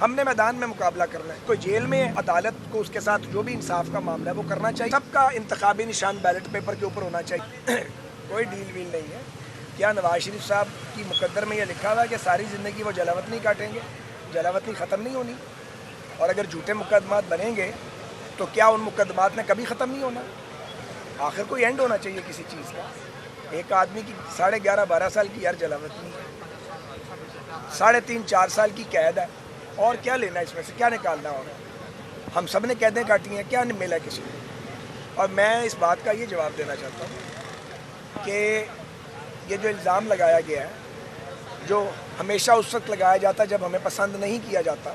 ہم نے میدان میں مقابلہ کرنا ہے. کوئی جیل میں عدالت کو اس کے ساتھ جو بھی انصاف کا معاملہ ہے وہ کرنا چاہیے. سب کا انتخابی نشان بیلٹ پیپر کے اوپر ہونا چاہیے. کوئی ڈیل ویل نہیں ہے. کیا نواز شریف صاحب کی مقدر میں یہ لکھا ہوا ہے کہ ساری زندگی وہ جلاوطنی کاٹیں گے؟ جلاوطنی ختم نہیں ہونی. اور اگر جھوٹے مقدمات بنیں گے تو کیا ان مقدمات نے کبھی ختم نہیں ہونا؟ آخر کوئی اینڈ ہونا چاہیے کسی چیز کا. ایک آدمی کی 11.5-12 سال کی یار جلاوطنی ہے, 3.5-4 سال کی قید ہے, اور کیا لینا اس میں سے, کیا نکالنا ہوگا؟ ہم سب نے قیدیں کاٹی ہیں, کیا ملا کسی کو؟ اور میں اس بات کا یہ جواب دینا چاہتا ہوں کہ یہ جو الزام لگایا گیا ہے, جو ہمیشہ اس وقت لگایا جاتا ہے جب ہمیں پسند نہیں کیا جاتا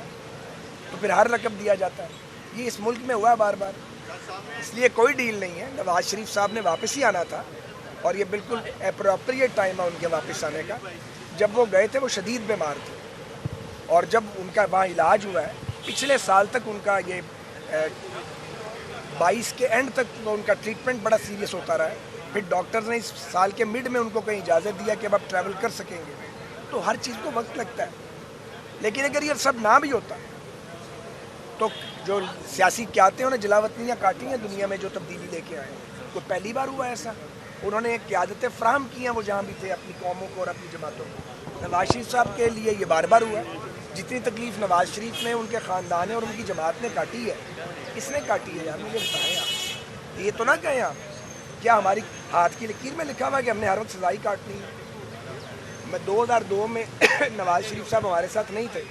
تو پھر ہر رقم دیا جاتا ہے, یہ اس ملک میں ہوا ہے بار بار. اس لیے کوئی ڈیل نہیں ہے. نواز شریف صاحب نے واپس ہی آنا تھا اور یہ بالکل اپروپریٹ ٹائم ہے ان کے واپس آنے کا. جب وہ گئے تھے وہ شدید بیمار تھے, اور جب ان کا وہاں علاج ہوا ہے, پچھلے سال تک ان کا یہ 22 کے اینڈ تک ان کا ٹریٹمنٹ بڑا سیریس ہوتا رہا ہے. پھر ڈاکٹرز نے اس سال کے مڈ میں ان کو کہیں اجازت دیا کہ اب آپ ٹریول کر سکیں گے. تو ہر چیز کو وقت لگتا ہے. لیکن اگر یہ سب نہ بھی ہوتا تو جو سیاسی قیادتیں انہیں جلاوطنیاں کاٹی ہیں دنیا میں, جو تبدیلی لے کے آئے ہیں, کوئی پہلی بار ہوا ایسا؟ انہوں نے قیادتیں فراہم کی ہیں وہ جہاں بھی تھے اپنی قوموں کو اور اپنی جماعتوں کو. نواز شریف صاحب کے لیے یہ بار بار ہوا ہے. جتنی تکلیف نواز شریف نے, ان کے خاندان اور ان کی جماعت نے کاٹی ہے, اس نے کاٹی ہے. یار مجھے بتائیں آپ, یہ تو نہ کہیں آپ کیا ہماری ہاتھ کی لکیر میں لکھا ہوا ہے کہ ہم نے ہر وقت سزائی کاٹنی ہے؟ میں 2002 میں نواز شریف صاحب ہمارے ساتھ نہیں تھے,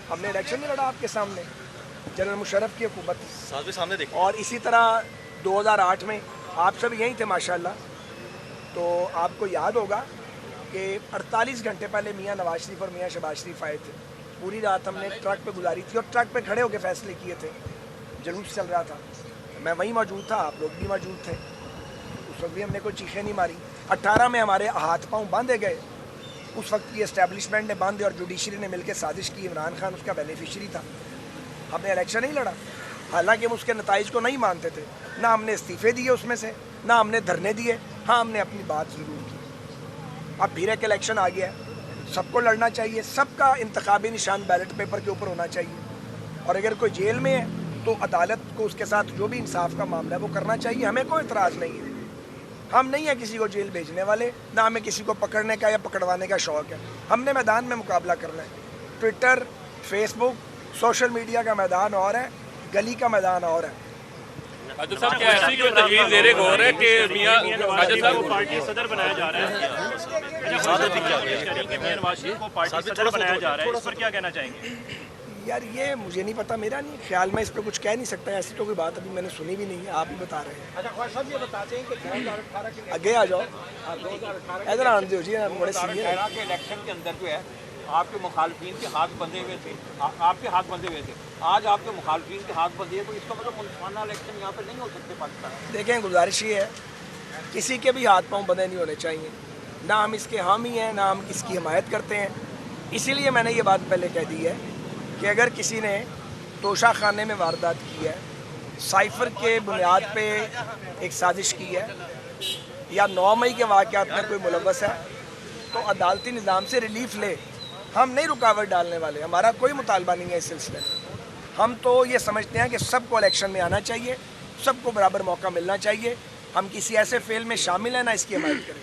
ہم نے الیکشن نہیں لڑا آپ کے سامنے, جنرل مشرف کی حکومت سامنے دیکھ. اور اسی طرح 2008 میں آپ سب یہیں تھے ماشاءاللہ. تو آپ کو یاد ہوگا کہ 48 گھنٹے پہلے میاں نواز شریف اور میاں شہباز شریف آئے تھے. پوری رات ہم نے ٹرک پہ گزاری تھی اور ٹرک پہ کھڑے ہو کے فیصلے کیے تھے. جلوس چل رہا تھا, میں وہیں موجود تھا, آپ لوگ بھی موجود تھے. اس وقت بھی ہم نے کوئی چیخیں نہیں ماری. 18 میں ہمارے ہاتھ پاؤں باندھے گئے, اس وقت کی اسٹیبلشمنٹ نے باندھے اور جوڈیشری نے مل کے سازش کی. عمران خان اس کا بینیفیشری تھا. ہم نے الیکشن نہیں لڑا, حالانکہ ہم اس کے نتائج کو نہیں مانتے تھے. نہ ہم نے استعفے دیے اس میں سے, نہ ہم نے دھرنے دیے. ہاں, ہم نے اپنی بات ضرور کی. اب پھر ایک الیکشن آ گیا ہے, سب کو لڑنا چاہیے. سب کا انتخابی نشان بیلٹ پیپر کے اوپر ہونا چاہیے. اور اگر کوئی جیل میں ہے تو عدالت کو اس کے ساتھ جو بھی انصاف کا معاملہ ہے وہ کرنا چاہیے. ہمیں کوئی اعتراض نہیں ہے. ہم نہیں ہیں کسی کو جیل بھیجنے والے, نہ ہمیں کسی کو پکڑنے کا یا پکڑوانے کا شوق ہے. ہم نے میدان میں مقابلہ کرنا ہے. ٹویٹر, فیس بک, سوشل میڈیا کا میدان اور ہے, گلی کا میدان اور ہے. صاحب کیا ایسی کوئی تجویز زیر غور ہے کہ میاں ساجد صاحب کو پارٹی صدر بنایا جا رہا ہے؟ میاں نواز شریف کو پارٹی صدر بنایا جا رہا ہے, اس پر کیا کہنا چاہیں گے؟ یار یہ مجھے نہیں پتا, میرا نہیں خیال, میں اس پہ کچھ کہہ نہیں سکتا. ایسی تو کوئی بات ابھی میں نے سنی بھی نہیں ہے, آپ ہی بتا رہے ہیں. اچھا خواجہ صاحب یہ بتاتے ہیں کہ 2018 کے آگے آ جاؤ, ادھر آن دو جی, بڑے سینئر ہیں. 2018 کے الیکشن کے اندر جو ہے آپ کے مخالفین کے ہاتھ بندھے ہوئے تھے, آپ کے ہاتھ بندھے ہوئے تھے. آج آپ کے مخالفین کے ہاتھ بندھے ہوئے, اس کا مطلب منصفانہ الیکشن یہاں پہ نہیں ہو سکتے پاکستان میں. دیکھیں, گزارش یہ ہے, کسی کے بھی ہاتھ پاؤں بندھے نہیں ہونے چاہیے. نہ ہم اس کے حامی ہیں, نہ ہم اس کی حمایت کرتے ہیں. اسی لیے میں نے یہ بات پہلے کہہ دی ہے کہ اگر کسی نے توشہ خانے میں واردات کی ہے, سائفر کے بنیاد پہ ایک سازش کی ہے, یا 9 مئی کے واقعات میں کوئی ملوث ہے, تو عدالتی نظام سے ریلیف لے. ہم نہیں رکاوٹ ڈالنے والے, ہمارا کوئی مطالبہ نہیں ہے اس سلسلے میں. ہم تو یہ سمجھتے ہیں کہ سب کو الیکشن میں آنا چاہیے, سب کو برابر موقع ملنا چاہیے. ہم کسی ایسے فعل میں شامل ہیں نہ اس کی حمایت کریں.